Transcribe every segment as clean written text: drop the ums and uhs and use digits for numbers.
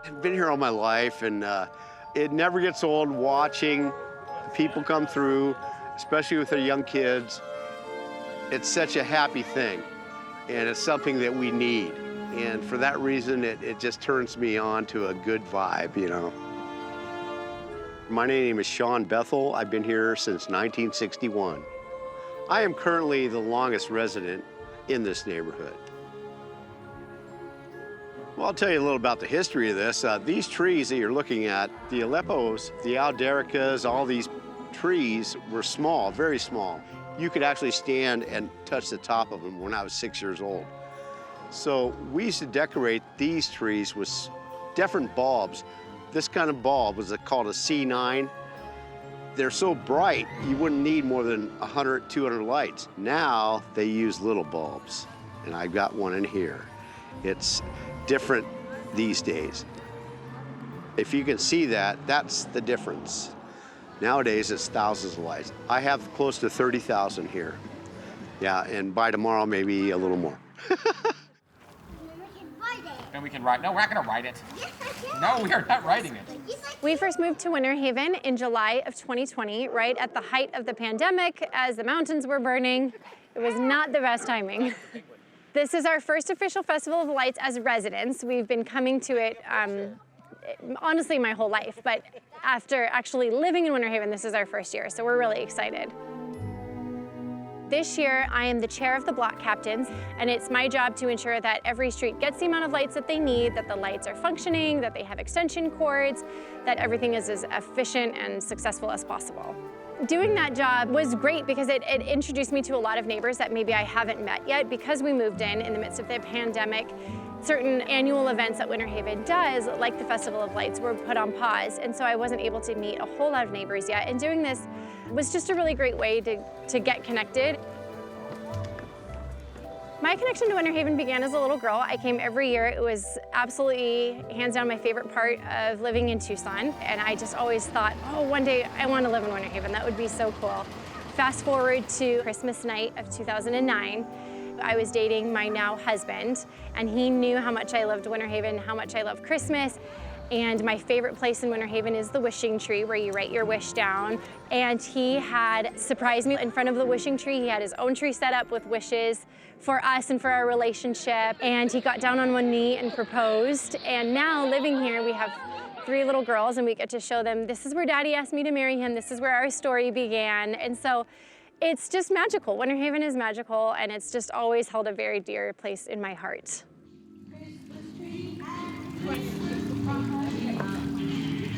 I've been here all my life, and it never gets old watching people come through, especially with their young kids. It's such a happy thing, and it's something that we need. And for that reason, it just turns me on to a good vibe, you know. My name is Sean Bethel. I've been here since 1961. I am currently the longest resident in this neighborhood. Well, I'll tell you a little about the history of this. These trees that you're looking at, the Aleppos, the Aldericas, all these trees were small, very small. You could actually stand and touch the top of them when I was 6 years old. So we used to decorate these trees with different bulbs. This kind of bulb was called a C9. They're so bright, you wouldn't need more than 100, 200 lights. Now they use little bulbs, and I've got one in here. It's different these days. If you can see that, that's the difference. Nowadays, it's thousands of lights. I have close to 30,000 here. Yeah, and by tomorrow, maybe a little more. And we can write. No, we're not going to write it. Yes, no, we are not writing it. We first moved to Winterhaven in July of 2020, right at the height of the pandemic, as the mountains were burning. It was not the best timing. This is our first official Festival of Lights as residents. We've been coming to it, honestly, my whole life, but after actually living in Winterhaven, this is our first year, so we're really excited. This year, I am the chair of the block captains, and it's my job to ensure that every street gets the amount of lights that they need, that the lights are functioning, that they have extension cords, that everything is as efficient and successful as possible. Doing that job was great because it introduced me to a lot of neighbors that maybe I haven't met yet because we moved in the midst of the pandemic. Certain annual events that Winterhaven does, like the Festival of Lights, were put on pause, and so I wasn't able to meet a whole lot of neighbors yet, and doing this was just a really great way to get connected. My connection to Winterhaven began as a little girl. I came every year. It was absolutely, hands down, my favorite part of living in Tucson, and I just always thought, oh, one day I want to live in Winterhaven. That would be so cool. Fast forward to Christmas night of 2009. I was dating my now husband, and he knew how much I loved Winterhaven, how much I love Christmas. And my favorite place in Winterhaven is the wishing tree, where you write your wish down. And he had surprised me in front of the wishing tree. He had his own tree set up with wishes for us and for our relationship. And he got down on one knee and proposed. And now, living here, we have 3 little girls, and we get to show them, this is where Daddy asked me to marry him. This is where our story began. And so it's just magical. Winterhaven is magical, and it's just always held a very dear place in my heart.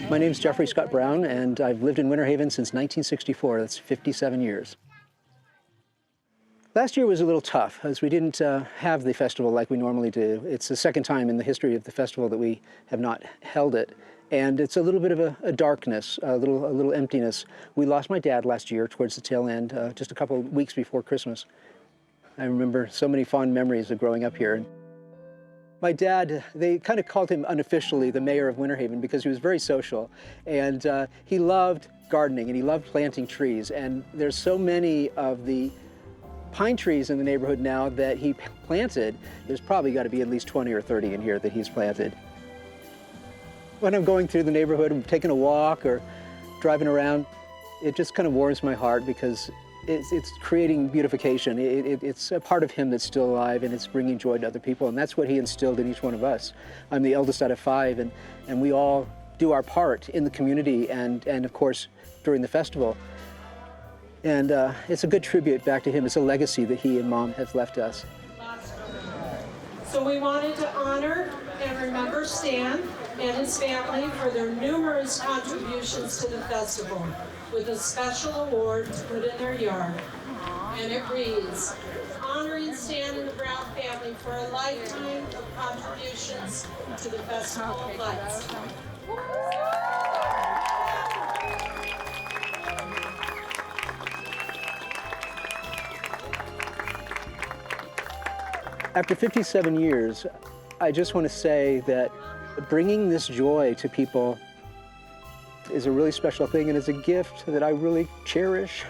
My name's Jeffrey Scott Brown, and I've lived in Winterhaven since 1964. That's 57 years. Last year was a little tough, as we didn't have the festival like we normally do. It's the second time in the history of the festival that we have not held it. And it's a little bit of a darkness, a little emptiness. We lost my dad last year towards the tail end, just a couple of weeks before Christmas. I remember so many fond memories of growing up here. My dad, they kind of called him unofficially the mayor of Winterhaven because he was very social. And he loved gardening and he loved planting trees. And there's so many of the pine trees in the neighborhood now that he planted. There's probably got to be at least 20 or 30 in here that he's planted. When I'm going through the neighborhood, I'm taking a walk or driving around, it just kind of warms my heart because it's creating beautification. It's a part of him that's still alive, and it's bringing joy to other people, and that's what he instilled in each one of us. I'm the eldest out of 5, and we all do our part in the community and of course, during the festival. And it's a good tribute back to him. It's a legacy that he and Mom have left us. So we wanted to honor and remember Stan and his family for their numerous contributions to the festival with a special award to put in their yard. And it reads, honoring Stan and the Brown family for a lifetime of contributions to the Festival of Lights. After 57 years, I just want to say that bringing this joy to people is a really special thing, and it's a gift that I really cherish.